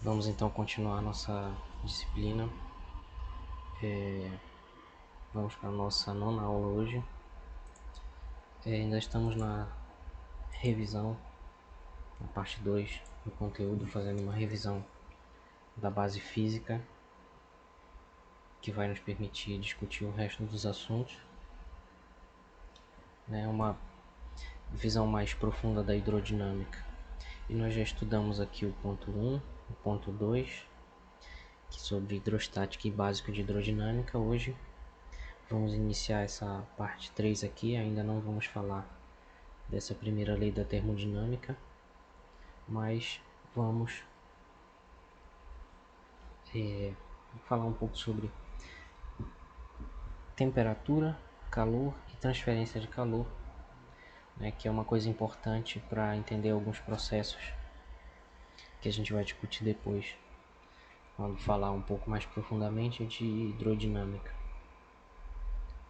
Vamos então continuar nossa disciplina. Vamos para a nossa nona aula hoje. Ainda estamos na revisão, na parte 2 do conteúdo, fazendo uma revisão da base física, que vai nos permitir discutir o resto dos assuntos. Uma visão mais profunda da hidrodinâmica. E nós já estudamos aqui o ponto 1, o ponto 2, que é sobre hidrostática e básico de hidrodinâmica. Hoje vamos iniciar essa parte 3 aqui, ainda não vamos falar dessa primeira lei da termodinâmica, mas vamos falar um pouco sobre temperatura, calor e transferência de calor, que é uma coisa importante para entender alguns processos que a gente vai discutir depois, quando falar um pouco mais profundamente de hidrodinâmica,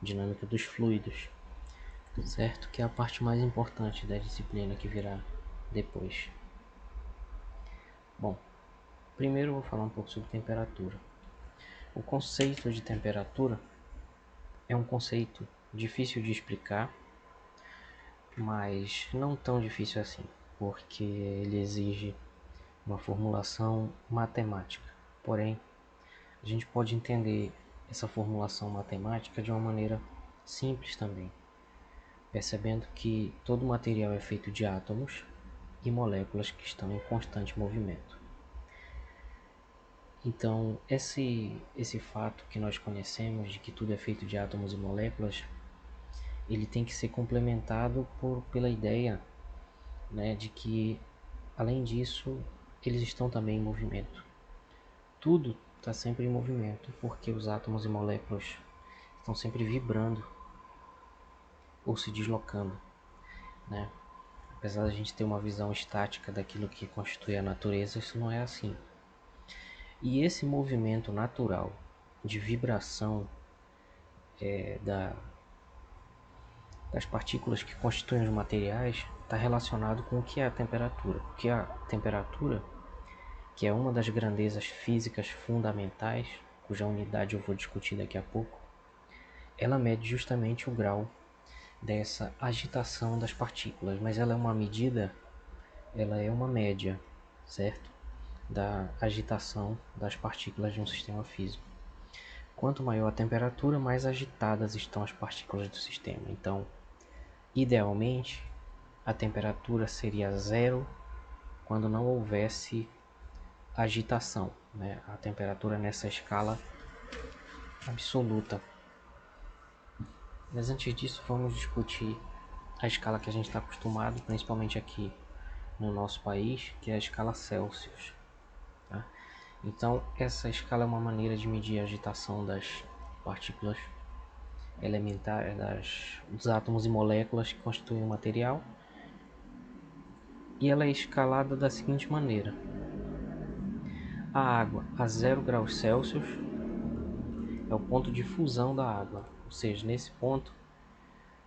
dinâmica dos fluidos, certo? Que é a parte mais importante da disciplina que virá depois. Bom, primeiro eu vou falar um pouco sobre temperatura. O conceito de temperatura é um conceito difícil de explicar, mas não tão difícil assim, porque ele exige uma formulação matemática. Porém, a gente pode entender essa formulação matemática de uma maneira simples também, percebendo que todo material é feito de átomos e moléculas que estão em constante movimento. Então, esse fato que nós conhecemos de que tudo é feito de átomos e moléculas, ele tem que ser complementado pela ideia, de que, além disso, eles estão também em movimento. Tudo está sempre em movimento, porque os átomos e moléculas estão sempre vibrando ou se deslocando, Apesar da gente ter uma visão estática daquilo que constitui a natureza, isso não é assim. E esse movimento natural de vibração das partículas que constituem os materiais está relacionado com o que é a temperatura. Porque a temperatura, que é uma das grandezas físicas fundamentais, cuja unidade eu vou discutir daqui a pouco, ela mede justamente o grau dessa agitação das partículas, mas ela é uma medida, ela é uma média, certo? Da agitação das partículas de um sistema físico. Quanto maior a temperatura, mais agitadas estão as partículas do sistema. Então, idealmente, a temperatura seria zero quando não houvesse agitação, A temperatura nessa escala absoluta. Mas antes disso, vamos discutir a escala que a gente está acostumado, principalmente aqui no nosso país, que é a escala Celsius. Tá? Então, essa escala é uma maneira de medir a agitação das partículas elementares, dos átomos e moléculas que constituem o material. E ela é escalada da seguinte maneira: a água a 0 graus Celsius é o ponto de fusão da água, ou seja, nesse ponto,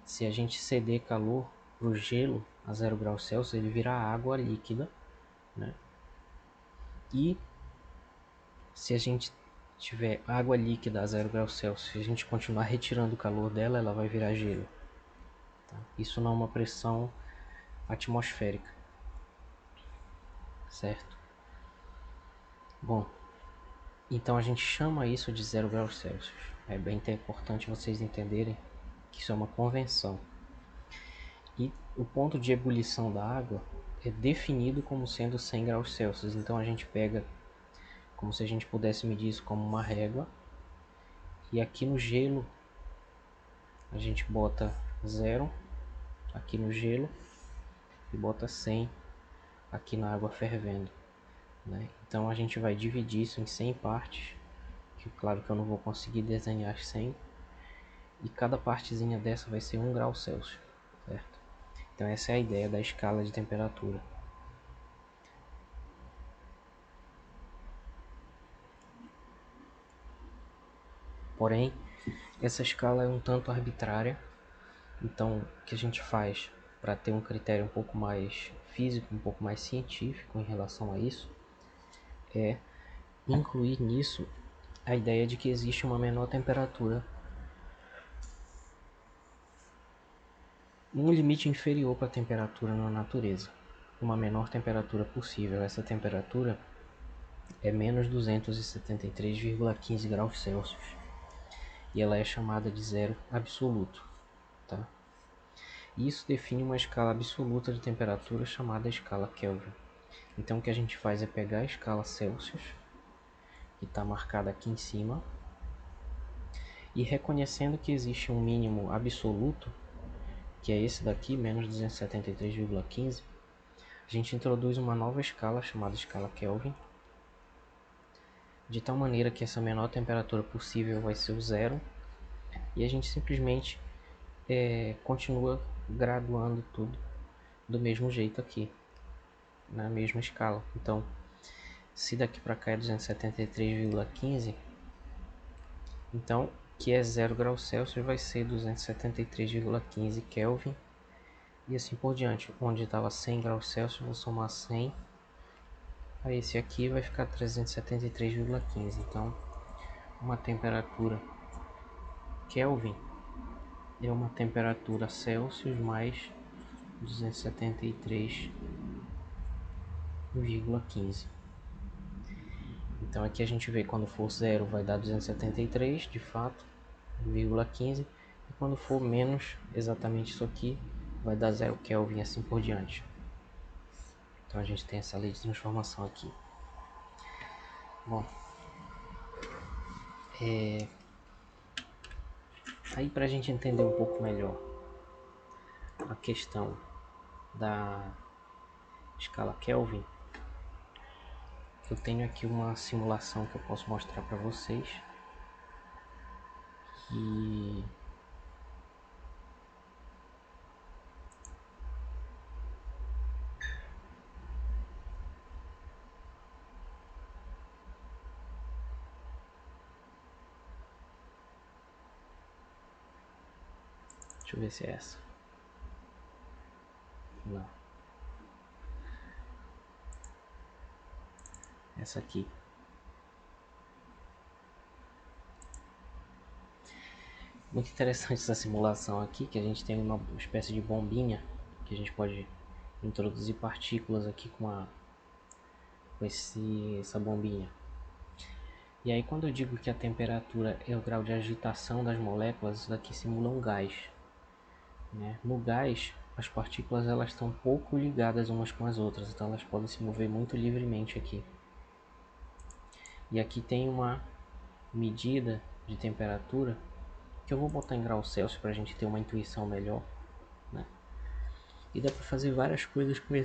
se a gente ceder calor para o gelo a 0 graus Celsius, ele vira água líquida, E se a gente tiver água líquida a 0 graus Celsius, se a gente continuar retirando o calor dela, ela vai virar gelo. Tá? Isso não é uma pressão atmosférica, certo? Bom, então a gente chama isso de 0 graus Celsius. É bem importante vocês entenderem que isso é uma convenção. E o ponto de ebulição da água é definido como sendo 100 graus Celsius. Então a gente pega como se a gente pudesse medir isso como uma régua. E aqui no gelo a gente bota 0 aqui no gelo e bota 100 aqui na água fervendo. Então a gente vai dividir isso em 100 partes, que claro que eu não vou conseguir desenhar as 100, e cada partezinha dessa vai ser 1 grau Celsius, certo? Então essa é a ideia da escala de temperatura. Porém, essa escala é um tanto arbitrária, então o que a gente faz para ter um critério um pouco mais físico, um pouco mais científico em relação a isso, é incluir nisso a ideia de que existe uma menor temperatura, um limite inferior para a temperatura na natureza, uma menor temperatura possível. Essa temperatura é menos 273,15 graus Celsius e ela é chamada de zero absoluto, tá? Isso define uma escala absoluta de temperatura chamada escala Kelvin. Então o que a gente faz é pegar a escala Celsius, que está marcada aqui em cima, e reconhecendo que existe um mínimo absoluto, que é esse daqui, menos 273,15, a gente introduz uma nova escala chamada escala Kelvin, de tal maneira que essa menor temperatura possível vai ser o zero, e a gente simplesmente continua graduando tudo do mesmo jeito aqui, na mesma escala. Então, se daqui para cá é 273,15, então que é 0 graus Celsius vai ser 273,15 Kelvin, e assim por diante. Onde estava 100 graus Celsius, vou somar 100 a esse aqui, vai ficar 373,15. Então, uma temperatura Kelvin é uma temperatura Celsius mais 273,15. Então aqui a gente vê quando for zero vai dar 273 de fato, 0,15, e quando for menos exatamente isso aqui vai dar 0 Kelvin, assim por diante. Então a gente tem essa lei de transformação aqui. Bom, aí para a gente entender um pouco melhor a questão da escala Kelvin, eu tenho aqui uma simulação que eu posso mostrar para vocês, que deixa eu ver se é essa. Não, essa aqui. Muito interessante essa simulação aqui, que a gente tem uma espécie de bombinha que a gente pode introduzir partículas aqui com essa bombinha. E aí quando eu digo que a temperatura é o grau de agitação das moléculas, isso daqui simula um gás, né? No gás, as partículas elas estão pouco ligadas umas com as outras, então elas podem se mover muito livremente aqui. E aqui tem uma medida de temperatura que eu vou botar em graus Celsius para a gente ter uma intuição melhor, né? E dá para fazer várias coisas com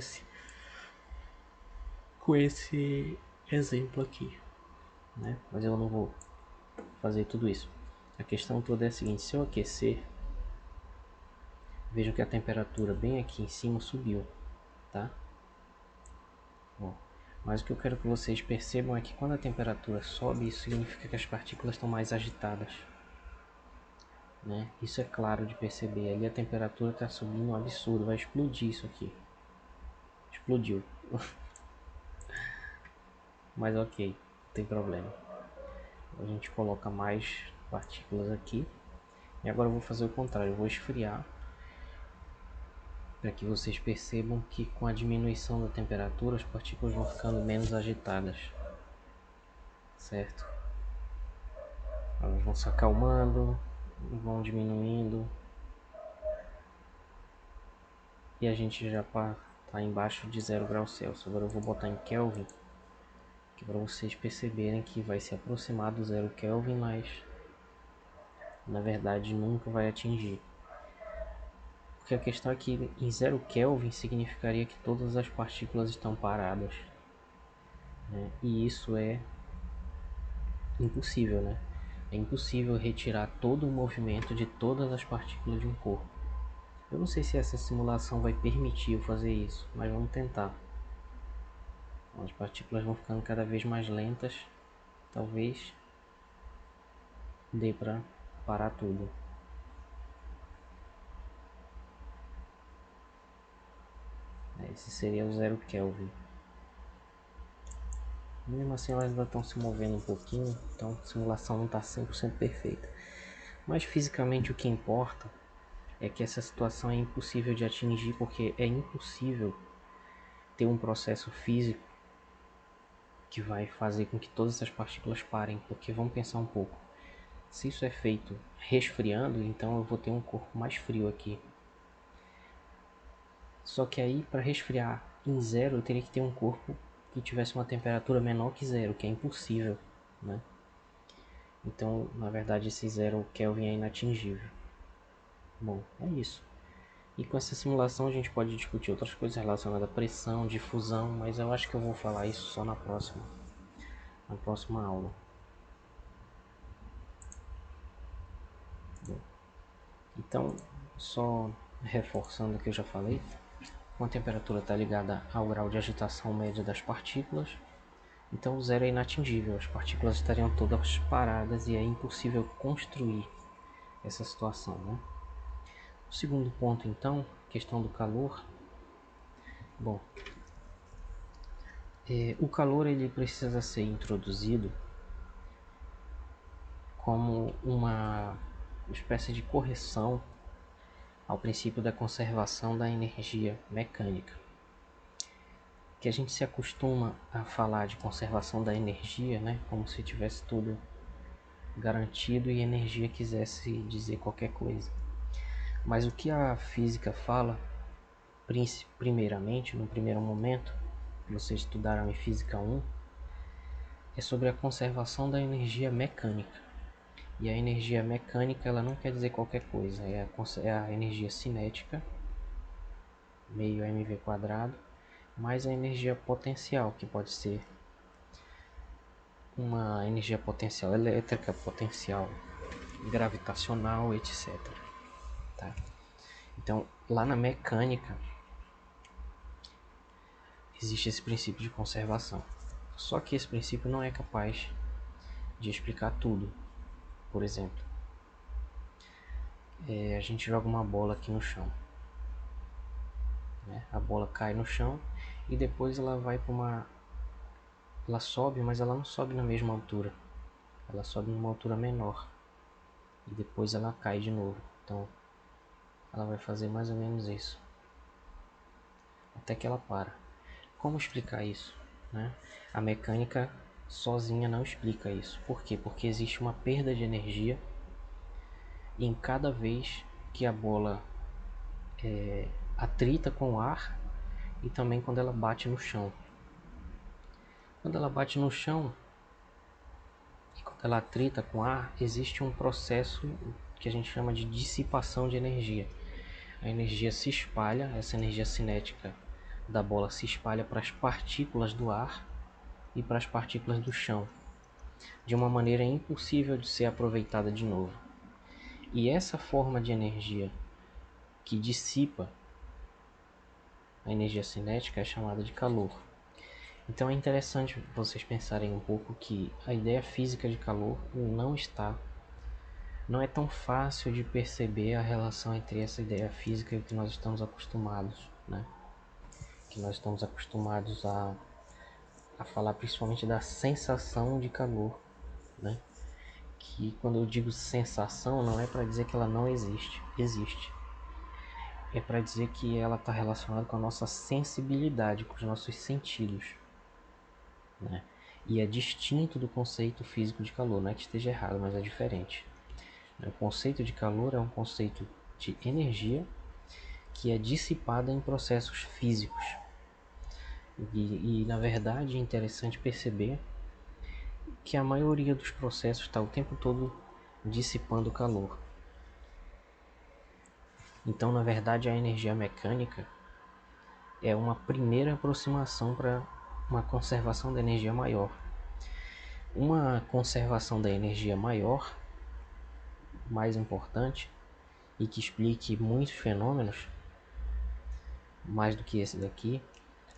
esse exemplo aqui, né? Mas eu não vou fazer tudo isso. A questão toda é a seguinte: se eu aquecer, vejo que a temperatura bem aqui em cima subiu, tá? Bom, mas o que eu quero que vocês percebam é que quando a temperatura sobe, isso significa que as partículas estão mais agitadas, né? Isso é claro de perceber. Ali a temperatura está subindo um absurdo, vai explodir isso aqui. Explodiu. Mas ok, não tem problema. A gente coloca mais partículas aqui. E agora eu vou fazer o contrário, eu vou esfriar, para que vocês percebam que com a diminuição da temperatura as partículas vão ficando menos agitadas, certo? Elas vão se acalmando, vão diminuindo, e a gente já está embaixo de 0 graus Celsius. Agora eu vou botar em Kelvin, que para vocês perceberem que vai se aproximar do 0 Kelvin, mas na verdade nunca vai atingir. Porque a questão é que em 0 Kelvin significaria que todas as partículas estão paradas, né? E isso é impossível, né? É impossível retirar todo o movimento de todas as partículas de um corpo. Eu não sei se essa simulação vai permitir eu fazer isso, mas vamos tentar. As partículas vão ficando cada vez mais lentas, talvez dê para parar tudo. Esse seria o 0 Kelvin. Mesmo assim elas ainda estão se movendo um pouquinho, então a simulação não está 100% perfeita. Mas fisicamente o que importa é que essa situação é impossível de atingir, porque é impossível ter um processo físico que vai fazer com que todas essas partículas parem, porque vamos pensar um pouco. Se isso é feito resfriando, então eu vou ter um corpo mais frio aqui. Só que aí, para resfriar em zero, eu teria que ter um corpo que tivesse uma temperatura menor que zero, que é impossível, né? Então, na verdade, esse zero Kelvin é inatingível. Bom, é isso. E com essa simulação a gente pode discutir outras coisas relacionadas à pressão, difusão, mas eu acho que eu vou falar isso só na próxima aula. Bom, então, só reforçando o que eu já falei, uma temperatura está ligada ao grau de agitação média das partículas, então o zero é inatingível, as partículas estariam todas paradas e é impossível construir essa situação, né? O segundo ponto, então, questão do calor. Bom, o calor ele precisa ser introduzido como uma espécie de correção ao princípio da conservação da energia mecânica. Que a gente se acostuma a falar de conservação da energia, né, como se tivesse tudo garantido e a energia quisesse dizer qualquer coisa. Mas o que a física fala, primeiramente, no primeiro momento, que vocês estudaram em Física 1, é sobre a conservação da energia mecânica. E a energia mecânica ela não quer dizer qualquer coisa, é a energia cinética, meio mv quadrado, mais a energia potencial, que pode ser uma energia potencial elétrica, potencial gravitacional, etc. Tá? Então, lá na mecânica, existe esse princípio de conservação. Só que esse princípio não é capaz de explicar tudo. Por exemplo, a gente joga uma bola aqui no chão, né? A bola cai no chão e depois ela vai para ela sobe, mas ela não sobe na mesma altura. Ela sobe numa altura menor e depois ela cai de novo. Então, ela vai fazer mais ou menos isso até que ela para. Como explicar isso, né? A mecânica sozinha não explica isso. Por quê? Porque existe uma perda de energia em cada vez que a bola atrita com o ar e também quando ela bate no chão. Quando ela bate no chão e quando ela atrita com o ar, existe um processo que a gente chama de dissipação de energia. A energia se espalha, essa energia cinética da bola se espalha para as partículas do ar e para as partículas do chão, de uma maneira impossível de ser aproveitada de novo. E essa forma de energia que dissipa a energia cinética é chamada de calor. Então é interessante vocês pensarem um pouco que a ideia física de calor não é tão fácil de perceber a relação entre essa ideia física e o que nós estamos acostumados, né? Que nós estamos acostumados a falar principalmente da sensação de calor, né? Que quando eu digo sensação não é para dizer que ela não existe, existe. É para dizer que ela está relacionada com a nossa sensibilidade, com os nossos sentidos, né? E é distinto do conceito físico de calor, não é que esteja errado, mas é diferente. O conceito de calor é um conceito de energia que é dissipada em processos físicos. E na verdade é interessante perceber que a maioria dos processos está o tempo todo dissipando calor. Então, na verdade, a energia mecânica é uma primeira aproximação para uma conservação da energia maior. Uma conservação da energia maior, mais importante, e que explique muitos fenômenos, mais do que esse daqui,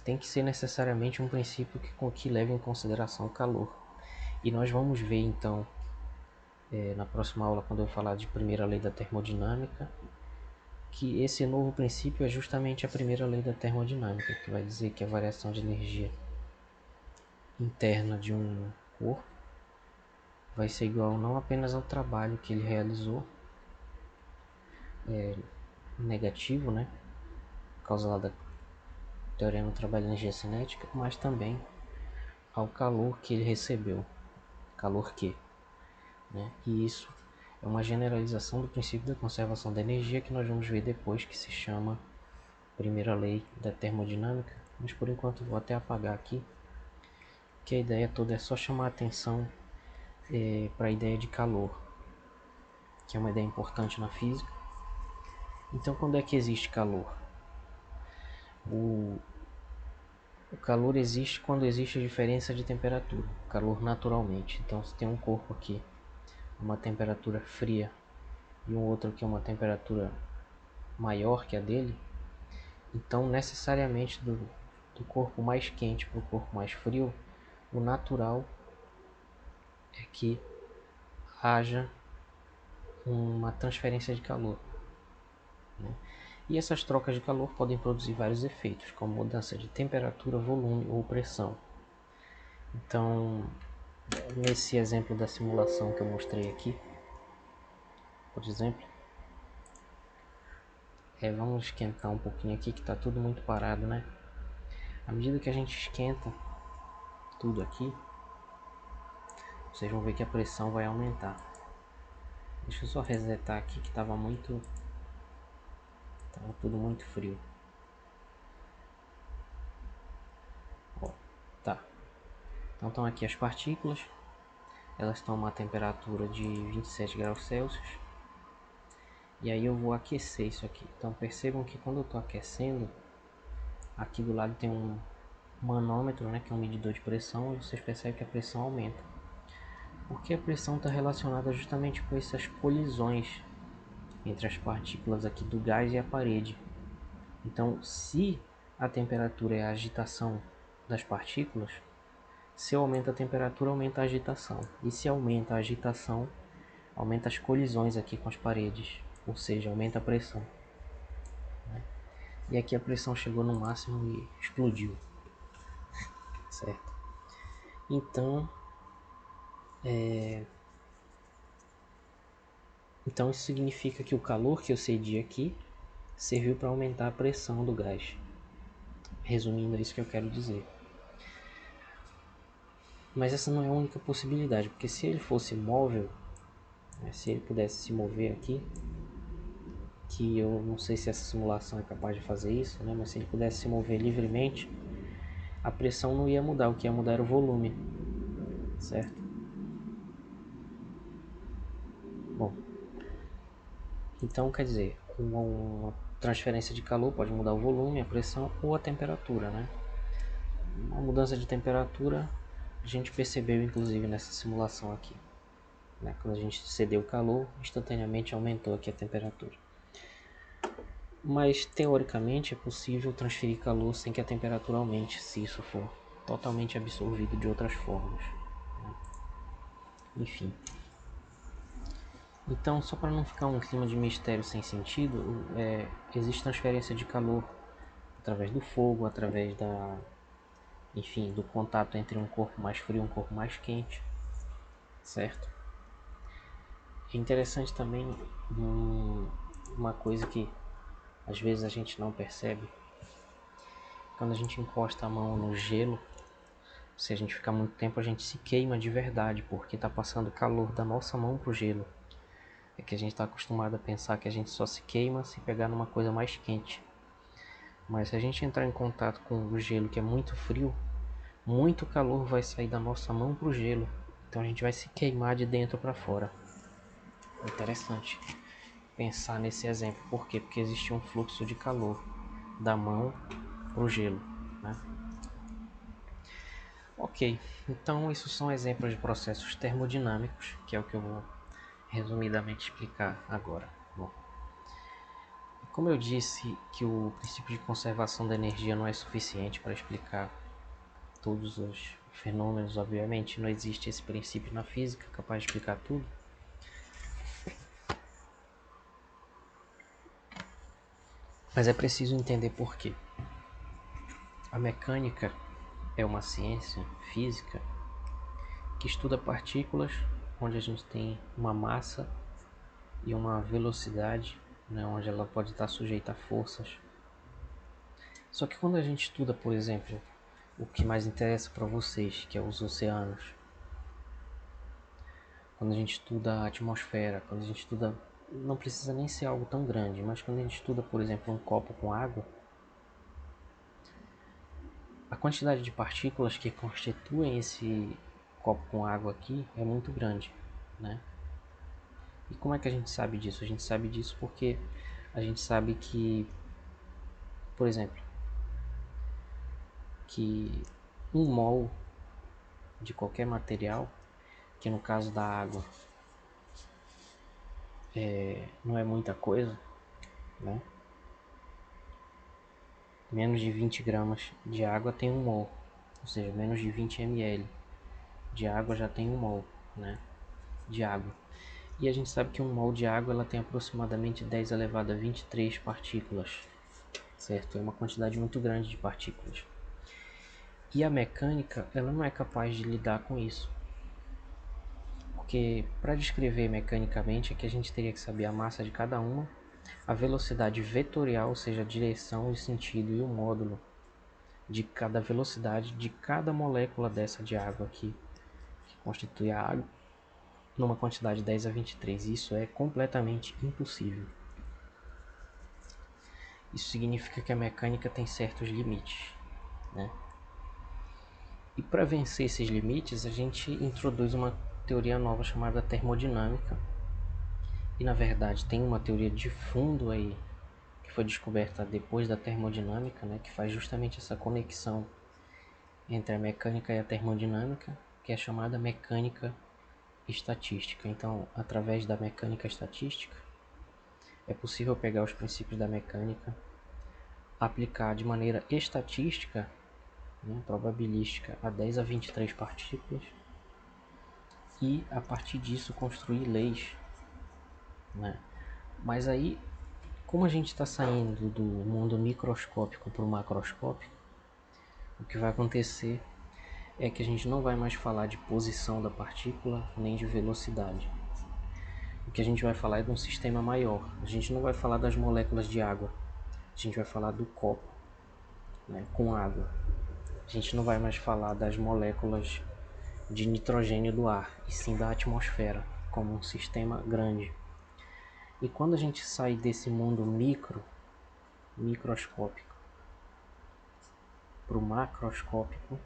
tem que ser necessariamente um princípio que leve em consideração o calor. E nós vamos ver então, na próxima aula, quando eu falar de primeira lei da termodinâmica, que esse novo princípio é justamente a primeira lei da termodinâmica, que vai dizer que a variação de energia interna de um corpo vai ser igual não apenas ao trabalho que ele realizou, negativo, né, por causa lá da teorema do trabalho de energia cinética, mas também ao calor que ele recebeu, calor Q, né? E isso é uma generalização do princípio da conservação da energia que nós vamos ver depois, que se chama primeira lei da termodinâmica, mas por enquanto vou até apagar aqui, que a ideia toda é só chamar a atenção para a ideia de calor, que é uma ideia importante na física. Então, quando é que existe calor? O calor existe quando existe a diferença de temperatura, calor naturalmente. Então, se tem um corpo aqui, uma temperatura fria, e um outro que é uma temperatura maior que a dele, então necessariamente do corpo mais quente para o corpo mais frio, o natural é que haja uma transferência de calor, né? E essas trocas de calor podem produzir vários efeitos, como mudança de temperatura, volume ou pressão. Então, nesse exemplo da simulação que eu mostrei aqui, por exemplo, vamos esquentar um pouquinho aqui, que está tudo muito parado, né? À medida que a gente esquenta tudo aqui, vocês vão ver que a pressão vai aumentar. Deixa eu só resetar aqui, que estava tudo muito frio. Ó, tá. Então estão aqui as partículas. Elas estão a uma temperatura de 27 graus Celsius. E aí eu vou aquecer isso aqui. Então percebam que quando eu estou aquecendo, aqui do lado tem um manômetro, né, que é um medidor de pressão, e vocês percebem que a pressão aumenta. Porque a pressão está relacionada justamente com essas colisões entre as partículas aqui do gás e a parede. Então, se a temperatura é a agitação das partículas, se eu aumento a temperatura, aumenta a agitação. E se aumenta a agitação, aumenta as colisões aqui com as paredes, ou seja, aumenta a pressão. E aqui a pressão chegou no máximo e explodiu, certo? Então, então isso significa que o calor que eu cedi aqui serviu para aumentar a pressão do gás. Resumindo, é isso que eu quero dizer. Mas essa não é a única possibilidade, porque se ele fosse móvel, né, se ele pudesse se mover aqui, que eu não sei se essa simulação é capaz de fazer isso, né, mas se ele pudesse se mover livremente, a pressão não ia mudar, o que ia mudar era o volume, certo? Bom, então quer dizer, uma transferência de calor pode mudar o volume, a pressão ou a temperatura, né? Uma mudança de temperatura a gente percebeu inclusive nessa simulação aqui, né? Quando a gente cedeu o calor, instantaneamente aumentou aqui a temperatura. Mas teoricamente é possível transferir calor sem que a temperatura aumente, se isso for totalmente absorvido de outras formas, né? Enfim. Então, só para não ficar um clima de mistério sem sentido, existe transferência de calor através do fogo, através enfim, do contato entre um corpo mais frio e um corpo mais quente, certo? É interessante também uma coisa que às vezes a gente não percebe, quando a gente encosta a mão no gelo, se a gente ficar muito tempo a gente se queima de verdade, porque está passando calor da nossa mão pro gelo. É que a gente está acostumado a pensar que a gente só se queima se pegar numa coisa mais quente. Mas se a gente entrar em contato com o gelo que é muito frio, muito calor vai sair da nossa mão pro gelo. Então a gente vai se queimar de dentro para fora. É interessante pensar nesse exemplo. Por quê? Porque existe um fluxo de calor da mão pro gelo, né? Ok, então isso são exemplos de processos termodinâmicos, que é o que eu vou resumidamente explicar agora. Bom, como eu disse que o princípio de conservação da energia não é suficiente para explicar todos os fenômenos, obviamente não existe esse princípio na física capaz de explicar tudo. Mas é preciso entender por quê. A mecânica é uma ciência física que estuda partículas onde a gente tem uma massa e uma velocidade, né, onde ela pode estar sujeita a forças. Só que quando a gente estuda, por exemplo, o que mais interessa para vocês, que é os oceanos, quando a gente estuda a atmosfera, quando a gente estuda, não precisa nem ser algo tão grande, mas quando a gente estuda, por exemplo, um copo com água, a quantidade de partículas que constituem esse copo com água aqui é muito grande, né? E como é que a gente sabe disso? A gente sabe disso porque a gente sabe que, por exemplo, que um mol de qualquer material, que no caso da água não é muita coisa, né? Menos de 20 gramas de água tem um mol, ou seja, menos de 20 ml de água já tem um mol, né? De água. E a gente sabe que um mol de água ela tem aproximadamente 10 elevado a 23 partículas, certo? É uma quantidade muito grande de partículas. E a mecânica ela não é capaz de lidar com isso. Porque para descrever mecanicamente é que a gente teria que saber a massa de cada uma, a velocidade vetorial, ou seja, a direção, o sentido e o módulo de cada velocidade de cada molécula dessa de água aqui, que constitui a água, numa quantidade 10 a 23. Isso é completamente impossível. Isso significa que a mecânica tem certos limites, né? E para vencer esses limites, a gente introduz uma teoria nova chamada termodinâmica. E na verdade tem uma teoria de fundo aí que foi descoberta depois da termodinâmica, né, que faz justamente essa conexão entre a mecânica e a termodinâmica, que é chamada mecânica estatística. Então, através da mecânica estatística, é possível pegar os princípios da mecânica, aplicar de maneira estatística, né, probabilística, a 10 a 23 partículas e, a partir disso, construir leis, né? Mas aí, como a gente está saindo do mundo microscópico para o macroscópico, o que vai acontecer é que a gente não vai mais falar de posição da partícula nem de velocidade. O que a gente vai falar é de um sistema maior. A gente não vai falar das moléculas de água, a gente vai falar do copo, né, com água. A gente não vai mais falar das moléculas de nitrogênio do ar, e sim da atmosfera, como um sistema grande. E quando a gente sai desse mundo microscópico, para o macroscópico,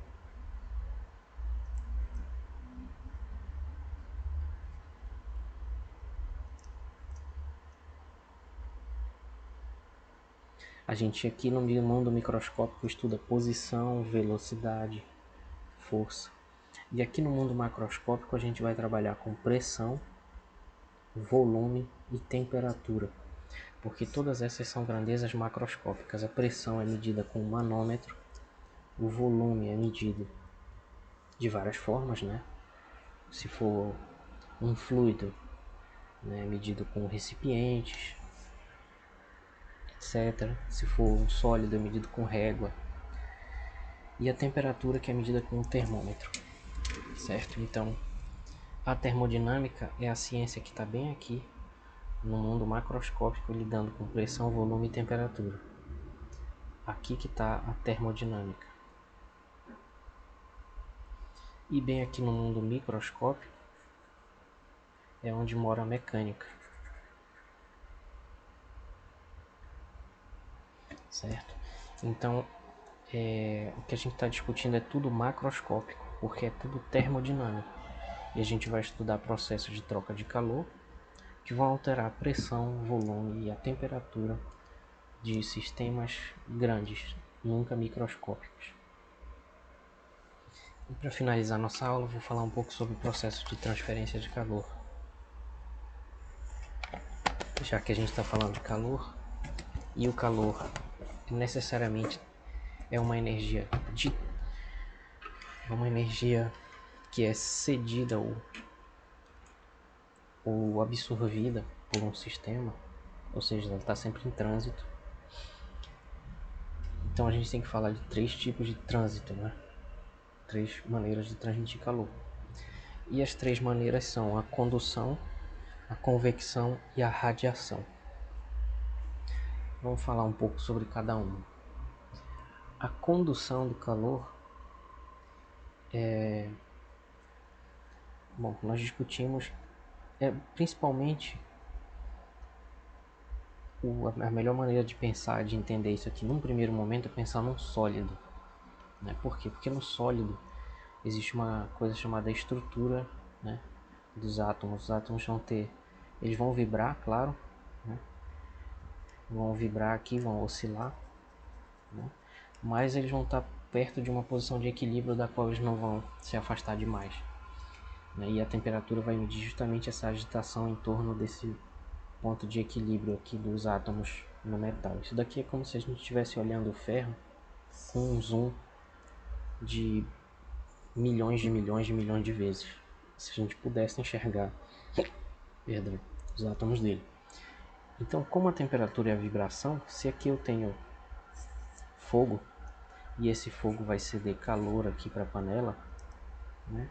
a gente aqui no mundo microscópico estuda posição, velocidade, força. E aqui no mundo macroscópico a gente vai trabalhar com pressão, volume e temperatura, porque todas essas são grandezas macroscópicas. A pressão é medida com um manômetro, o volume é medido de várias formas, né? Se for um fluido, né, medido com recipientes, etc. Se for um sólido, é medido com régua. E a temperatura que é medida com um termômetro, certo? Então, a termodinâmica é a ciência que está bem aqui no mundo macroscópico, lidando com pressão, volume e temperatura. Aqui que está a termodinâmica. E bem aqui no mundo microscópico é onde mora a mecânica, certo? Então, o que a gente está discutindo é tudo macroscópico, porque é tudo termodinâmico. E a gente vai estudar processos de troca de calor que vão alterar a pressão, volume e a temperatura de sistemas grandes, nunca microscópicos. E para finalizar nossa aula, vou falar um pouco sobre o processo de transferência de calor. Já que a gente está falando de calor, e o calor necessariamente é uma energia que é cedida ou absorvida por um sistema, ou seja, ela está sempre em trânsito. Então a gente tem que falar de três tipos de trânsito, né? três maneiras de transmitir calor. E as três maneiras são a condução, a convecção e a radiação. Vamos falar um pouco sobre cada uma. A condução do calor bom, nós discutimos principalmente a melhor maneira de pensar, de entender isso aqui num primeiro momento é pensar num sólido, né? Por quê? Porque no sólido existe uma coisa chamada estrutura, né, dos átomos. Os átomos eles vão vibrar, claro, né? Vão vibrar aqui, vão oscilar, né? Mas eles vão estar perto de uma posição de equilíbrio da qual eles não vão se afastar demais, né? E a temperatura vai medir justamente essa agitação em torno desse ponto de equilíbrio aqui dos átomos no metal. Isso daqui é como se a gente estivesse olhando o ferro com um zoom de milhões de vezes, se a gente pudesse enxergar, perdão, os átomos dele. Então, como a temperatura é a vibração, se aqui eu tenho fogo e esse fogo vai ceder calor aqui para a panela, né?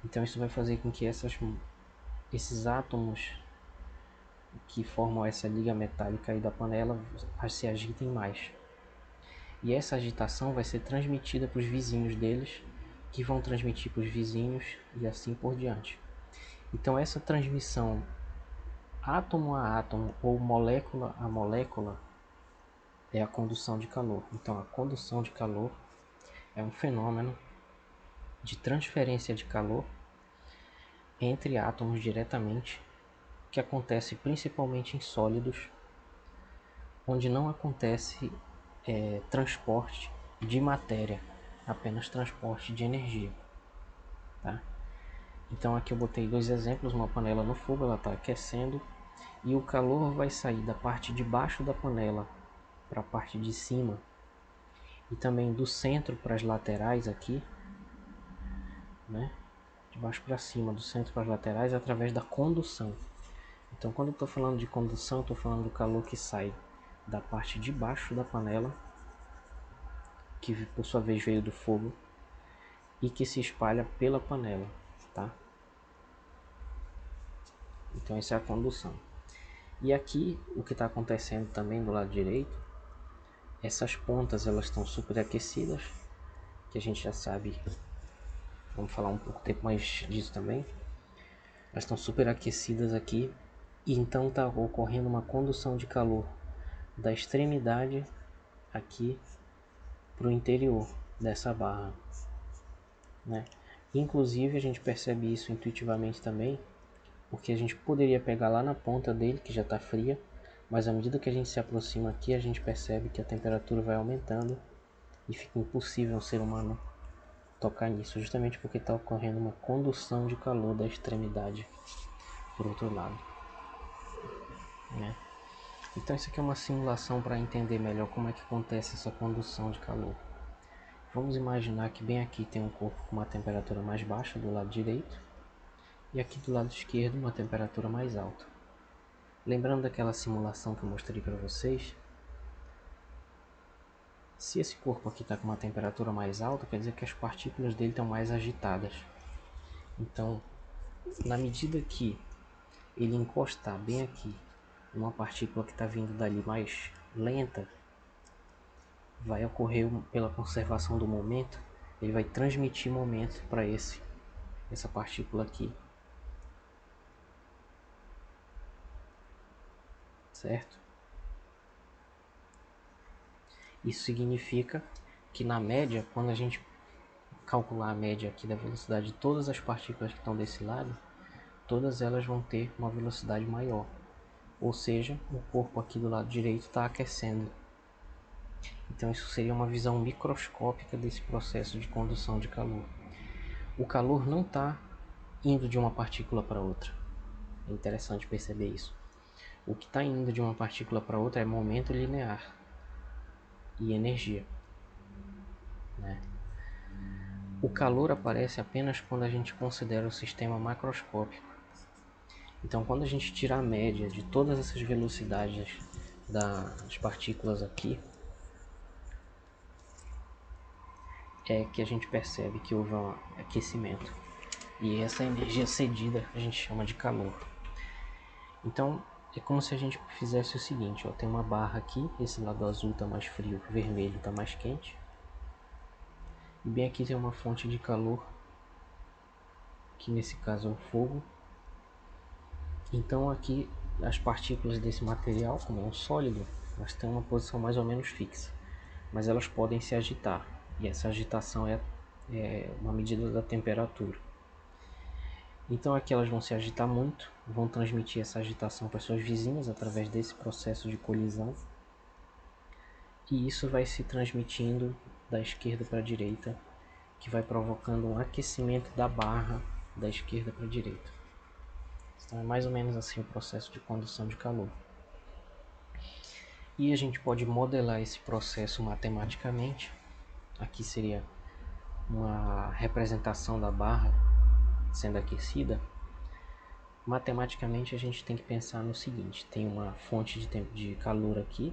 Então isso vai fazer com que esses átomos que formam essa liga metálica aí da panela se agitem mais. E essa agitação vai ser transmitida para os vizinhos deles, que vão transmitir para os vizinhos e assim por diante. Então essa transmissão átomo a átomo ou molécula a molécula é a condução de calor. Então a condução de calor é um fenômeno de transferência de calor entre átomos diretamente, que acontece principalmente em sólidos, onde não acontece transporte de matéria, apenas transporte de energia, tá? Então aqui eu botei dois exemplos, uma panela no fogo, ela está aquecendo e o calor vai sair da parte de baixo da panela para a parte de cima e também do centro para as laterais aqui, né? De baixo para cima, do centro para as laterais, através da condução. Então quando eu estou falando de condução, eu estou falando do calor que sai da parte de baixo da panela, que por sua vez veio do fogo, e que se espalha pela panela, tá? Então essa é a condução. E aqui o que está acontecendo também do lado direito, essas pontas elas estão superaquecidas, que a gente já sabe, vamos falar um pouco tempo mais disso também. Elas estão superaquecidas aqui, e então está ocorrendo uma condução de calor da extremidade aqui para o interior dessa barra, né? Inclusive a gente percebe isso intuitivamente também, porque a gente poderia pegar lá na ponta dele, que já está fria, mas à medida que a gente se aproxima aqui, a gente percebe que a temperatura vai aumentando e fica impossível um ser humano tocar nisso, justamente porque está ocorrendo uma condução de calor da extremidade por outro lado, né? Então isso aqui é uma simulação para entender melhor como é que acontece essa condução de calor. Vamos imaginar que bem aqui tem um corpo com uma temperatura mais baixa do lado direito e aqui do lado esquerdo uma temperatura mais alta. Lembrando daquela simulação que eu mostrei para vocês, se esse corpo aqui está com uma temperatura mais alta, quer dizer que as partículas dele estão mais agitadas. Então, na medida que ele encostar bem aqui numa partícula que está vindo dali mais lenta, vai ocorrer pela conservação do momento, ele vai transmitir momento para essa partícula aqui, certo? Isso significa que na média, quando a gente calcular a média aqui da velocidade de todas as partículas que estão desse lado, todas elas vão ter uma velocidade maior, ou seja, o corpo aqui do lado direito está aquecendo. Então isso seria uma visão microscópica desse processo de condução de calor. O calor não está indo de uma partícula para outra. É interessante perceber isso. O que está indo de uma partícula para outra é momento linear e energia, né? O calor aparece apenas quando a gente considera o sistema macroscópico. Então, quando a gente tira a média de todas essas velocidades das partículas aqui, é que a gente percebe que houve um aquecimento. E essa energia cedida a gente chama de calor. Então é como se a gente fizesse o seguinte, ó, tem uma barra aqui, esse lado azul está mais frio, o vermelho está mais quente. E bem aqui tem uma fonte de calor, que nesse caso é o fogo. Então aqui as partículas desse material, como é um sólido, elas têm uma posição mais ou menos fixa, mas elas podem se agitar, e essa agitação é uma medida da temperatura. Então aqui elas vão se agitar muito, vão transmitir essa agitação para suas vizinhas através desse processo de colisão, e isso vai se transmitindo da esquerda para a direita, que vai provocando um aquecimento da barra da esquerda para a direita. Então é mais ou menos assim o processo de condução de calor. E a gente pode modelar esse processo matematicamente. Aqui seria uma representação da barra sendo aquecida. Matematicamente a gente tem que pensar no seguinte: tem uma fonte de calor aqui,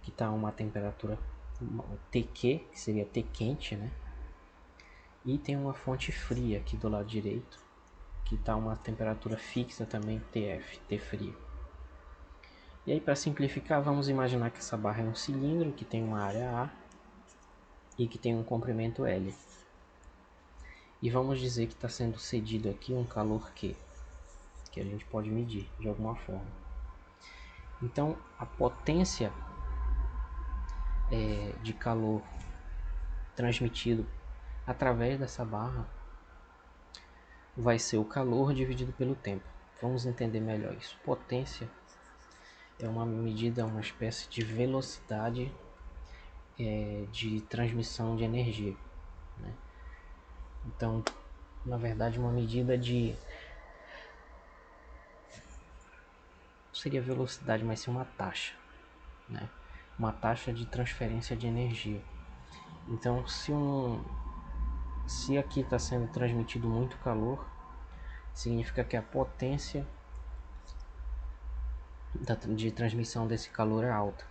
que está a uma temperatura Tq, que seria T quente, né? E tem uma fonte fria aqui do lado direito, que está a uma temperatura fixa também, Tf, T frio. E aí, para simplificar, vamos imaginar que essa barra é um cilindro que tem uma área A e que tem um comprimento L. E vamos dizer que está sendo cedido aqui um calor Q, que a gente pode medir de alguma forma. Então, a potência de calor transmitido através dessa barra vai ser o calor dividido pelo tempo. Vamos entender melhor isso. Potência é uma medida, uma espécie de velocidade de transmissão de energia, né? Então, na verdade, uma medida de... não seria velocidade, mas sim uma taxa, né? Uma taxa de transferência de energia. Então, se aqui está sendo transmitido muito calor, significa que a potência de transmissão desse calor é alta,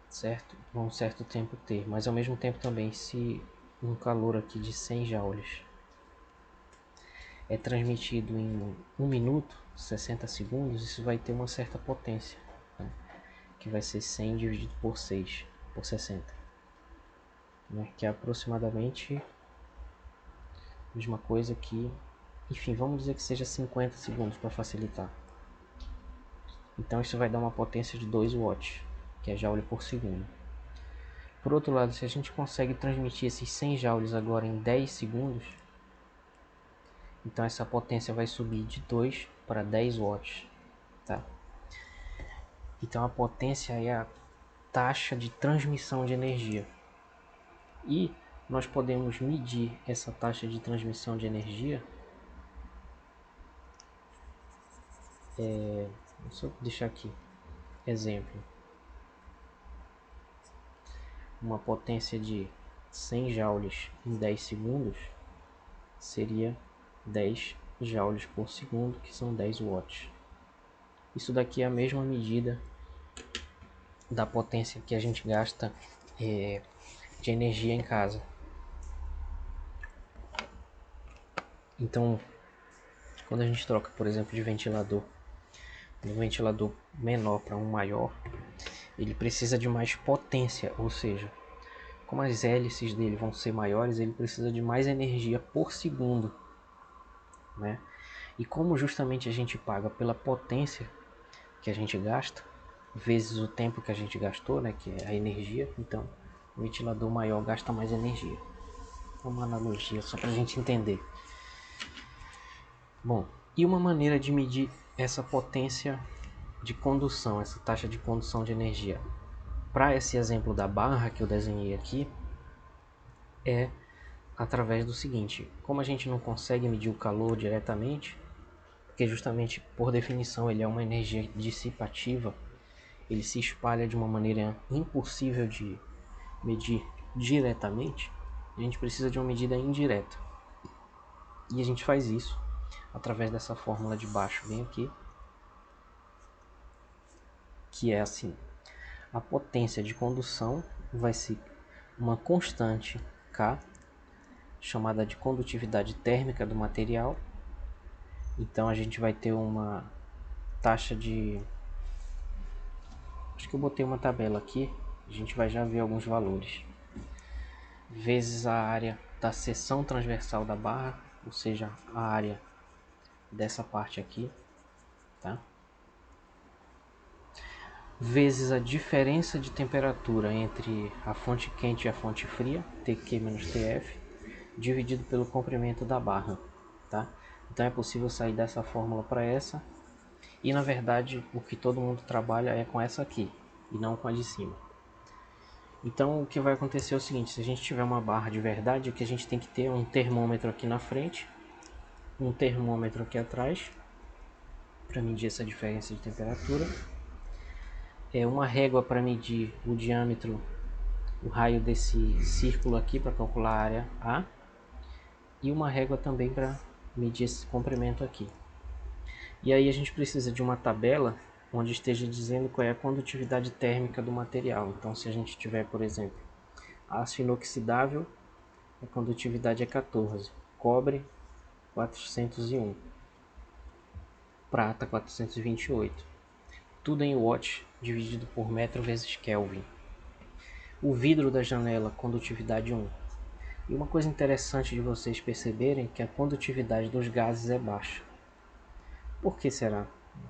certo? Por um certo tempo T, mas ao mesmo tempo também, se um calor aqui de 100 joules é transmitido em 1 minuto, 60 segundos, isso vai ter uma certa potência, né? Que vai ser 100 dividido por 6, por 60, né? Que é aproximadamente a mesma coisa que, enfim, vamos dizer que seja 50 segundos para facilitar. Então isso vai dar uma potência de 2 watts, que é joule por segundo. Por outro lado, se a gente consegue transmitir esses 100 joules agora em 10 segundos, então essa potência vai subir de 2 para 10 watts, tá? Então a potência é a taxa de transmissão de energia. E nós podemos medir essa taxa de transmissão de energia. Deixa eu deixar aqui. Exemplo. Uma potência de 100 joules em 10 segundos seria 10 joules por segundo, que são 10 watts. Isso daqui é a mesma medida da potência que a gente gasta de energia em casa. Então, quando a gente troca, por exemplo, de ventilador menor para um maior, ele precisa de mais potência, ou seja, como as hélices dele vão ser maiores, ele precisa de mais energia por segundo, né? E como justamente a gente paga pela potência que a gente gasta, vezes o tempo que a gente gastou, né, que é a energia, então o ventilador maior gasta mais energia. É uma analogia só para a gente entender. Bom, e uma maneira de medir essa potência de condução, essa taxa de condução de energia, para esse exemplo da barra que eu desenhei aqui, é através do seguinte: como a gente não consegue medir o calor diretamente, porque justamente por definição ele é uma energia dissipativa, ele se espalha de uma maneira impossível de medir diretamente, a gente precisa de uma medida indireta. E a gente faz isso através dessa fórmula de baixo, bem aqui, que é assim: a potência de condução vai ser uma constante K, chamada de condutividade térmica do material. Então a gente vai ter uma taxa de... Acho que eu botei uma tabela aqui, a gente vai já ver alguns valores. Vezes a área da seção transversal da barra, ou seja, a área dessa parte aqui, tá? Vezes a diferença de temperatura entre a fonte quente e a fonte fria, Tq menos Tf, dividido pelo comprimento da barra, tá? Então é possível sair dessa fórmula para essa, e na verdade o que todo mundo trabalha é com essa aqui, e não com a de cima. Então o que vai acontecer é o seguinte: se a gente tiver uma barra de verdade, o que a gente tem que ter é um termômetro aqui na frente, um termômetro aqui atrás, para medir essa diferença de temperatura, uma régua para medir o diâmetro, o raio desse círculo aqui para calcular a área A, e uma régua também para medir esse comprimento aqui. E aí a gente precisa de uma tabela onde esteja dizendo qual é a condutividade térmica do material. Então se a gente tiver, por exemplo, aço inoxidável, a condutividade é 14, cobre 401, prata 428, tudo em watt dividido por metro vezes Kelvin. O vidro da janela, condutividade 1. E uma coisa interessante de vocês perceberem é que a condutividade dos gases é baixa. Por que será?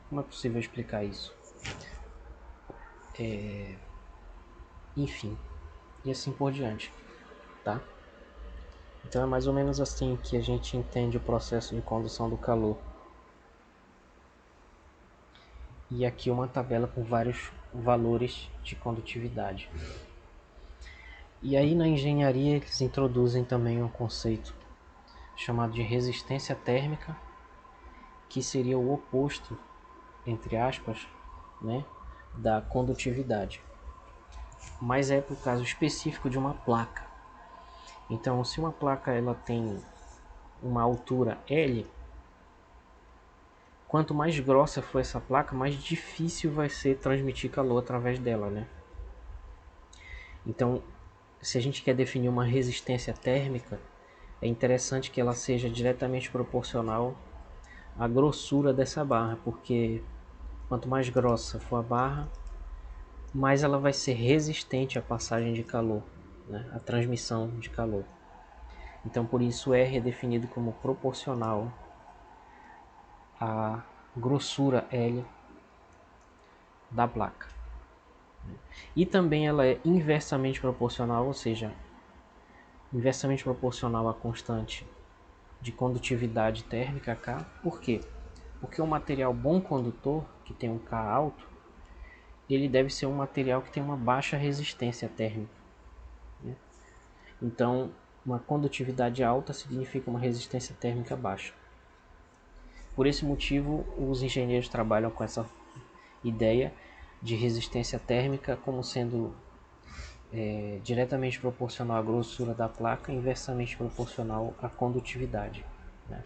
Como é possível explicar isso? Enfim, e assim por diante, tá? Então é mais ou menos assim que a gente entende o processo de condução do calor. E aqui uma tabela com vários valores de condutividade. E aí na engenharia eles introduzem também um conceito chamado de resistência térmica, que seria o oposto, entre aspas, né, da condutividade. Mas é para o caso específico de uma placa. Então, se uma placa ela tem uma altura L, quanto mais grossa for essa placa, mais difícil vai ser transmitir calor através dela, né? Então, se a gente quer definir uma resistência térmica, é interessante que ela seja diretamente proporcional à grossura dessa barra, porque quanto mais grossa for a barra, mais ela vai ser resistente à passagem de calor, né? À transmissão de calor. Então, por isso R é definido como proporcional à grossura L da placa. E também ela é inversamente proporcional, ou seja, inversamente proporcional à constante de condutividade térmica K. Por quê? Porque um material bom condutor, que tem um K alto, ele deve ser um material que tem uma baixa resistência térmica, né? Então, uma condutividade alta significa uma resistência térmica baixa. Por esse motivo, os engenheiros trabalham com essa ideia de resistência térmica como sendo diretamente proporcional à grossura da placa e inversamente proporcional à condutividade, né?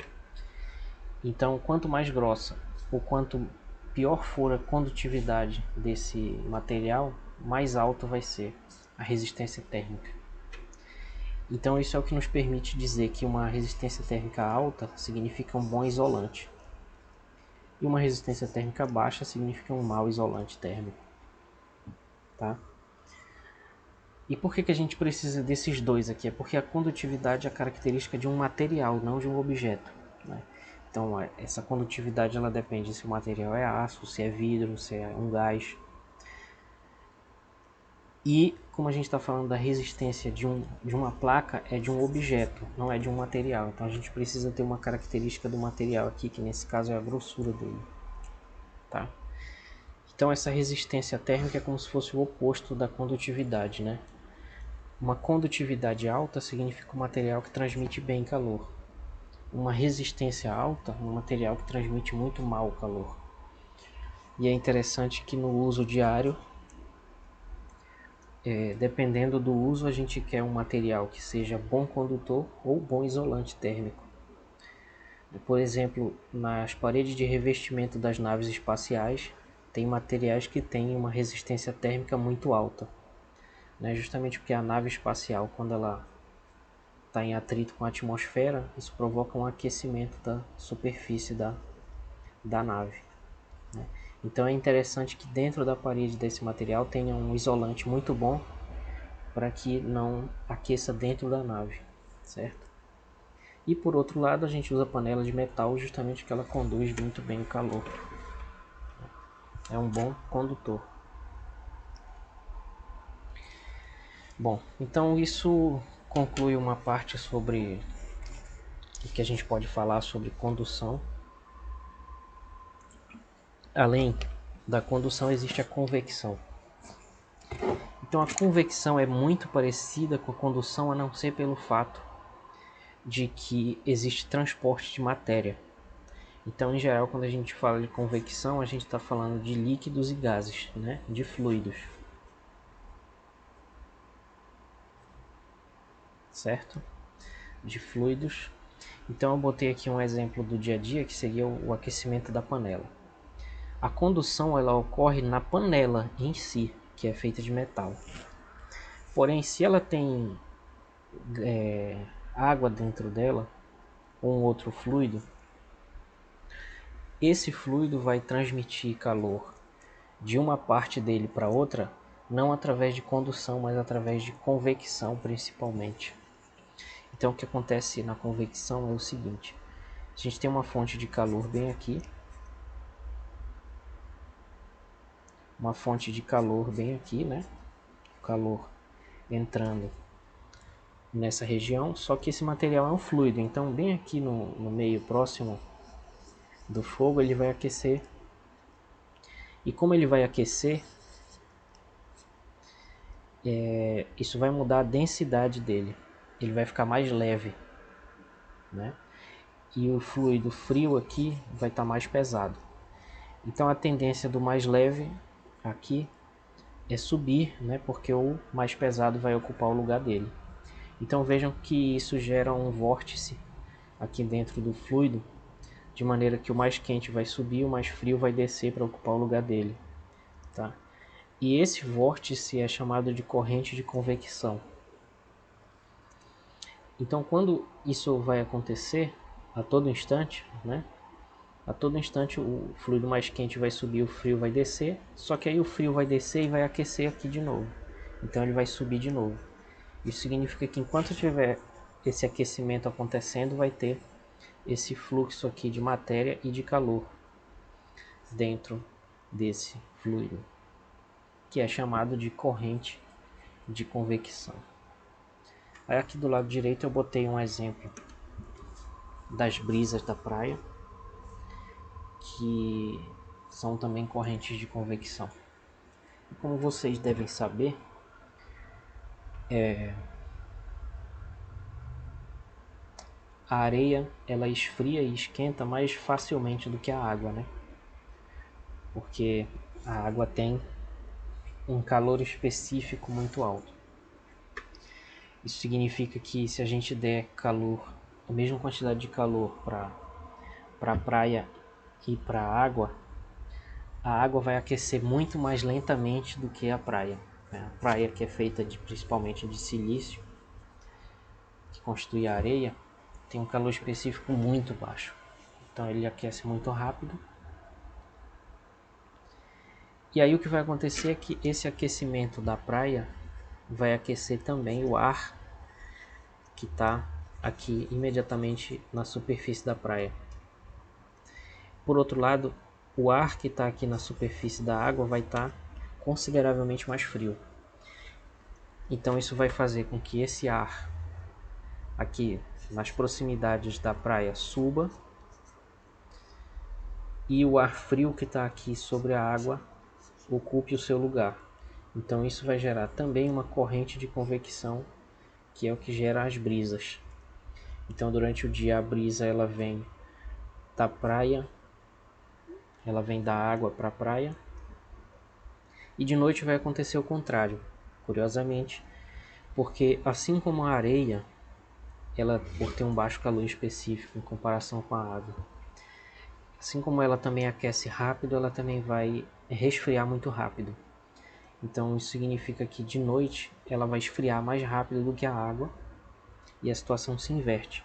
Então, quanto mais grossa ou quanto pior for a condutividade desse material, mais alta vai ser a resistência térmica. Então, isso é o que nos permite dizer que uma resistência térmica alta significa um bom isolante, e uma resistência térmica baixa significa um mau isolante térmico, tá? E por que a gente precisa desses dois aqui? É porque a condutividade é a característica de um material, não de um objeto, né? Então essa condutividade ela depende se o material é aço, se é vidro, se é um gás. E como a gente está falando da resistência de uma placa, é de um objeto, não é de um material. Então a gente precisa ter uma característica do material aqui, que nesse caso é a grossura dele, tá? Então essa resistência térmica é como se fosse o oposto da condutividade, né? Uma condutividade alta significa um material que transmite bem calor. Uma resistência alta, um material que transmite muito mal calor. E é interessante que no uso diário, dependendo do uso, a gente quer um material que seja bom condutor ou bom isolante térmico. Por exemplo, nas paredes de revestimento das naves espaciais, tem materiais que têm uma resistência térmica muito alta. né? Justamente porque a nave espacial, quando ela está em atrito com a atmosfera, isso provoca um aquecimento da superfície da nave, né? Então é interessante que dentro da parede desse material tenha um isolante muito bom para que não aqueça dentro da nave, certo? E por outro lado a gente usa panela de metal justamente porque ela conduz muito bem o calor. É um bom condutor. Bom, então isso conclui uma parte sobre o que a gente pode falar sobre condução. Além da condução existe a convecção. Então a convecção é muito parecida com a condução, a não ser pelo fato de que existe transporte de matéria. Então, em geral, quando a gente fala de convecção, a gente está falando de líquidos e gases, né? De fluidos. Certo? De fluidos. Então, eu botei aqui um exemplo do dia a dia, que seria o aquecimento da panela. A condução ela ocorre na panela em si, que é feita de metal. Porém, se ela tem água dentro dela, ou um outro fluido, esse fluido vai transmitir calor de uma parte dele para outra, não através de condução, mas através de convecção principalmente. Então o que acontece na convecção é o seguinte: a gente tem uma fonte de calor bem aqui, né? O calor entrando nessa região, só que esse material é um fluido, então bem aqui no meio próximo do fogo ele vai aquecer. E como ele vai aquecer, isso vai mudar a densidade dele. Ele vai ficar mais leve, né? E o fluido frio aqui vai estar mais pesado. Então a tendência do mais leve aqui é subir, né? Porque o mais pesado vai ocupar o lugar dele. Então vejam que isso gera um vórtice aqui dentro do fluido, de maneira que o mais quente vai subir, o mais frio vai descer para ocupar o lugar dele, tá? E esse vórtice é chamado de corrente de convecção. Então quando isso vai acontecer a todo instante, né? A todo instante o fluido mais quente vai subir, o frio vai descer, só que aí o frio vai descer e vai aquecer aqui de novo. Então ele vai subir de novo. Isso significa que enquanto tiver esse aquecimento acontecendo, vai ter esse fluxo aqui de matéria e de calor dentro desse fluido, que é chamado de corrente de convecção. Aí aqui do lado direito eu botei um exemplo das brisas da praia, que são também correntes de convecção. E como vocês devem saber, a areia ela esfria e esquenta mais facilmente do que a água, né? Porque a água tem um calor específico muito alto. Isso significa que se a gente der calor, a mesma quantidade de calor para a praia e para a água vai aquecer muito mais lentamente do que a praia. A praia, que é feita principalmente de silício, que constitui a areia, tem um calor específico muito baixo. Então ele aquece muito rápido. E aí o que vai acontecer é que esse aquecimento da praia vai aquecer também o ar que está aqui imediatamente na superfície da praia. Por outro lado, o ar que está aqui na superfície da água vai estar consideravelmente mais frio. Então isso vai fazer com que esse ar aqui nas proximidades da praia suba e o ar frio que está aqui sobre a água ocupe o seu lugar. Então isso vai gerar também uma corrente de convecção, que é o que gera as brisas. Então durante o dia a brisa ela vem da praia, ela vem da água para a praia, e de noite vai acontecer o contrário, curiosamente, porque assim como a areia, ela por ter um baixo calor específico em comparação com a água, assim como ela também aquece rápido, ela também vai resfriar muito rápido. Então isso significa que de noite ela vai esfriar mais rápido do que a água e a situação se inverte.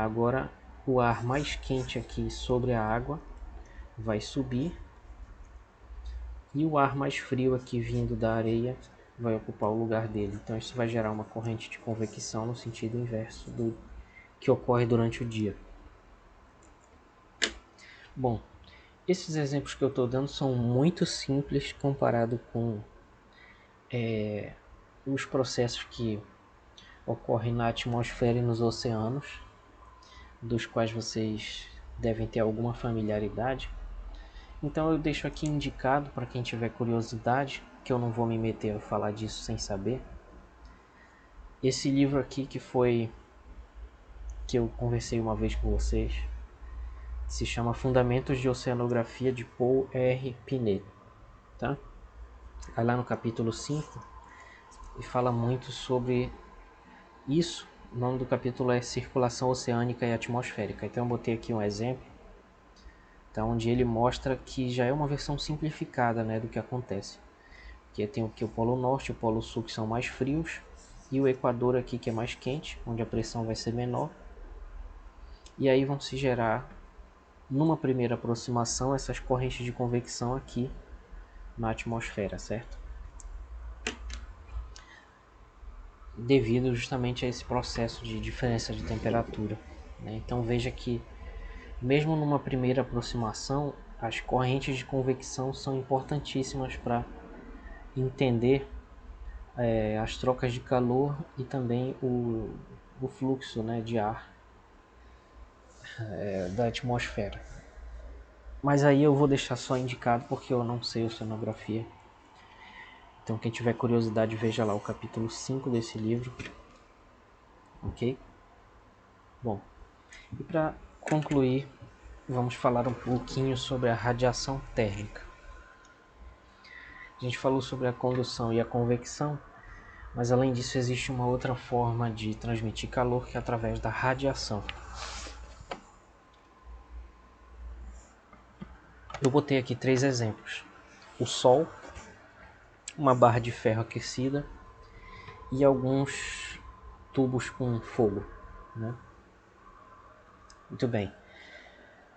Agora o ar mais quente aqui sobre a água vai subir e o ar mais frio aqui vindo da areia vai ocupar o lugar dele. Então isso vai gerar uma corrente de convecção no sentido inverso do que ocorre durante o dia. Bom, esses exemplos que eu estou dando são muito simples comparado com os processos que ocorrem na atmosfera e nos oceanos, dos quais vocês devem ter alguma familiaridade. Então eu deixo aqui indicado para quem tiver curiosidade, que eu não vou me meter a falar disso sem saber. Esse livro aqui que eu conversei uma vez com vocês, se chama Fundamentos de Oceanografia, de Paul R. Pinet, tá? Vai lá no capítulo 5 e fala muito sobre isso. O nome do capítulo é Circulação Oceânica e Atmosférica. Então eu botei aqui um exemplo, tá, onde ele mostra que já é uma versão simplificada, né, do que acontece. Que tem aqui o Polo Norte e o Polo Sul, que são mais frios, e o Equador aqui, que é mais quente, onde a pressão vai ser menor. E aí vão se gerar, numa primeira aproximação, essas correntes de convecção aqui na atmosfera, certo? Devido justamente a esse processo de diferença de temperatura, né? Então veja que mesmo numa primeira aproximação, as correntes de convecção são importantíssimas para entender as trocas de calor e também o fluxo, né, de ar da atmosfera. Mas aí eu vou deixar só indicado porque eu não sei oceanografia. Então quem tiver curiosidade, veja lá o capítulo 5 desse livro. Ok? Bom, e para concluir, vamos falar um pouquinho sobre a radiação térmica. A gente falou sobre a condução e a convecção, mas além disso existe uma outra forma de transmitir calor, que é através da radiação. Eu botei aqui 3 exemplos: o Sol, uma barra de ferro aquecida e alguns tubos com fogo, né? Muito bem.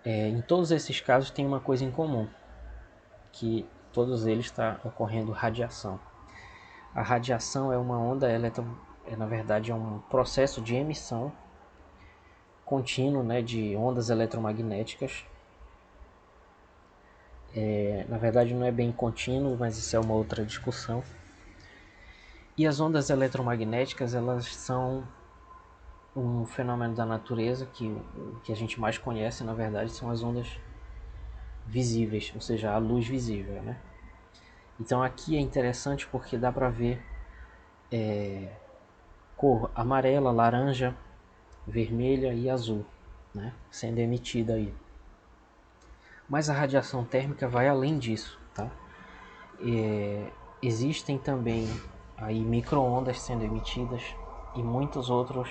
Em todos esses casos tem uma coisa em comum, que todos eles está ocorrendo radiação. A radiação é uma onda na verdade é um processo de emissão contínuo, né, de ondas eletromagnéticas. Na verdade não é bem contínuo, mas isso é uma outra discussão. E as ondas eletromagnéticas, elas são um fenômeno da natureza que o que a gente mais conhece, na verdade, são as ondas visíveis, ou seja, a luz visível, né? Então aqui é interessante porque dá para ver cor amarela, laranja, vermelha e azul, né, sendo emitida aí. Mas a radiação térmica vai além disso, tá? Existem também aí micro-ondas sendo emitidas e muitos outros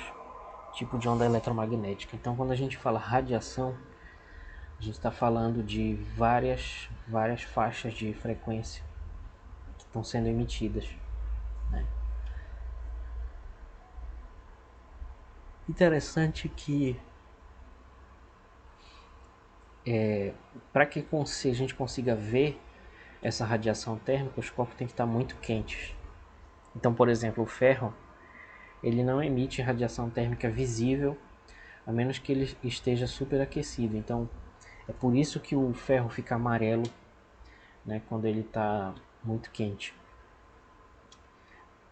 tipos de onda eletromagnética. Então quando a gente fala radiação, a gente está falando de várias faixas de frequência que estão sendo emitidas, né? Interessante que para que a gente consiga ver essa radiação térmica, os corpos têm que estar muito quentes. Então, por exemplo, o ferro, ele não emite radiação térmica visível, a menos que ele esteja superaquecido. Então, é por isso que o ferro fica amarelo, né, quando ele está muito quente.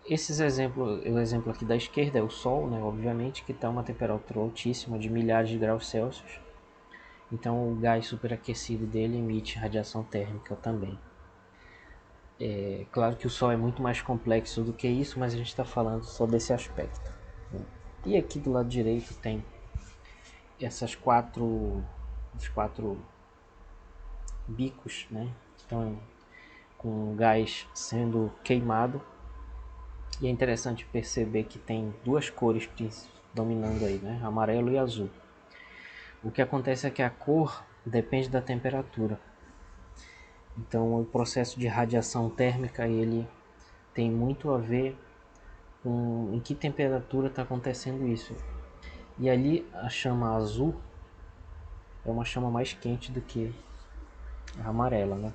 O exemplo aqui da esquerda é o Sol, né, obviamente, que está a uma temperatura altíssima de milhares de graus Celsius. Então o gás superaquecido dele emite radiação térmica também. É claro que o Sol é muito mais complexo do que isso, mas a gente está falando só desse aspecto. E aqui do lado direito tem os quatro bicos, né, que estão com o gás sendo queimado. E é interessante perceber que tem duas cores dominando aí, né, amarelo e azul. O que acontece é que a cor depende da temperatura. Então o processo de radiação térmica ele tem muito a ver com em que temperatura está acontecendo isso. E ali a chama azul é uma chama mais quente do que a amarela, né?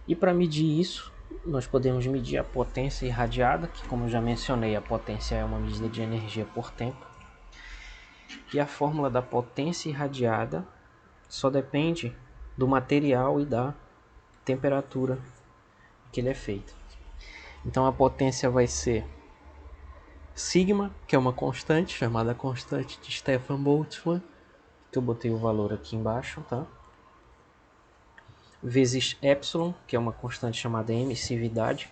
E para medir isso, nós podemos medir a potência irradiada, que como eu já mencionei, a potência é uma medida de energia por tempo. E a fórmula da potência irradiada só depende do material e da temperatura que ele é feito. Então a potência vai ser sigma, que é uma constante, chamada constante de Stefan Boltzmann, que eu botei o valor aqui embaixo, tá? Vezes epsilon, que é uma constante chamada emissividade,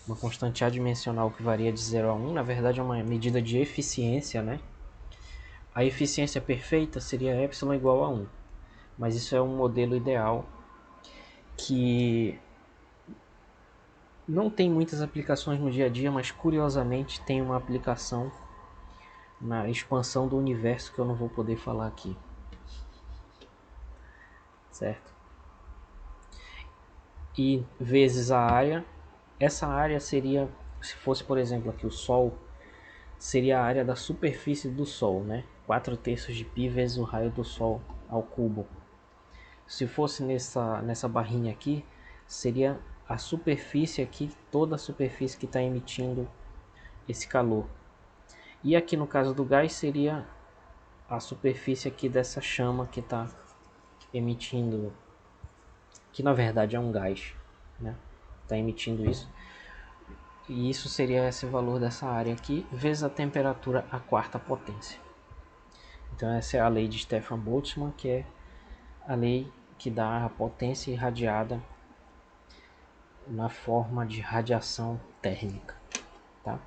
uma constante adimensional que varia de 0 a 1, na verdade é uma medida de eficiência, né? A eficiência perfeita seria epsilon igual a 1, mas isso é um modelo ideal que não tem muitas aplicações no dia a dia, mas curiosamente tem uma aplicação na expansão do universo que eu não vou poder falar aqui, certo? E vezes a área, essa área seria, se fosse por exemplo aqui o Sol, seria a área da superfície do Sol, né? 4/3 de π vezes o raio do Sol ao cubo. Se fosse nessa barrinha aqui, seria a superfície aqui, toda a superfície que está emitindo esse calor. E aqui no caso do gás seria a superfície aqui dessa chama que está emitindo, que na verdade é um gás, né? Está emitindo isso. E isso seria esse valor dessa área aqui, vezes a temperatura à quarta potência. Então essa é a lei de Stefan Boltzmann, que é a lei que dá a potência irradiada na forma de radiação térmica, tá?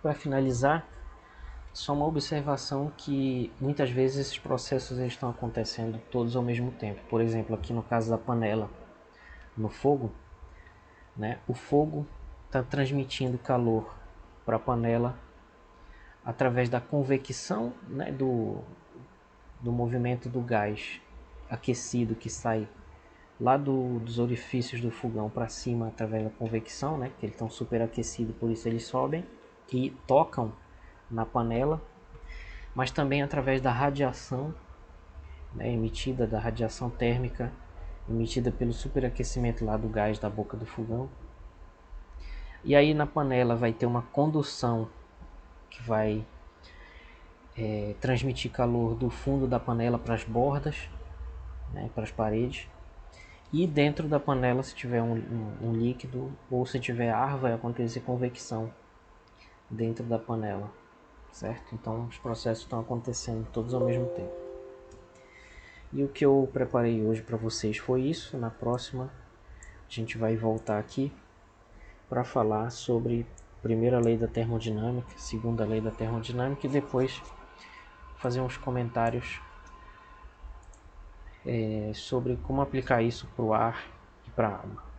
Para finalizar, só uma observação que muitas vezes esses processos eles estão acontecendo todos ao mesmo tempo. Por exemplo, aqui no caso da panela no fogo, né? O fogo está transmitindo calor para a panela através da convecção, né? do movimento do gás aquecido que sai lá dos orifícios do fogão para cima através da convecção, né? Que eles estão superaquecidos, por isso eles sobem e tocam na panela, mas também através da radiação, né? Emitida da radiação térmica emitida pelo superaquecimento lá do gás da boca do fogão. E aí na panela vai ter uma condução que vai transmitir calor do fundo da panela para as bordas, né? Para as paredes. E dentro da panela, se tiver um líquido ou se tiver ar, vai acontecer convecção dentro da panela, certo? Então os processos estão acontecendo todos ao mesmo tempo. E o que eu preparei hoje para vocês foi isso. Na próxima a gente vai voltar aqui para falar sobre a primeira lei da termodinâmica, segunda lei da termodinâmica e depois fazer uns comentários sobre como aplicar isso para o ar e para a água.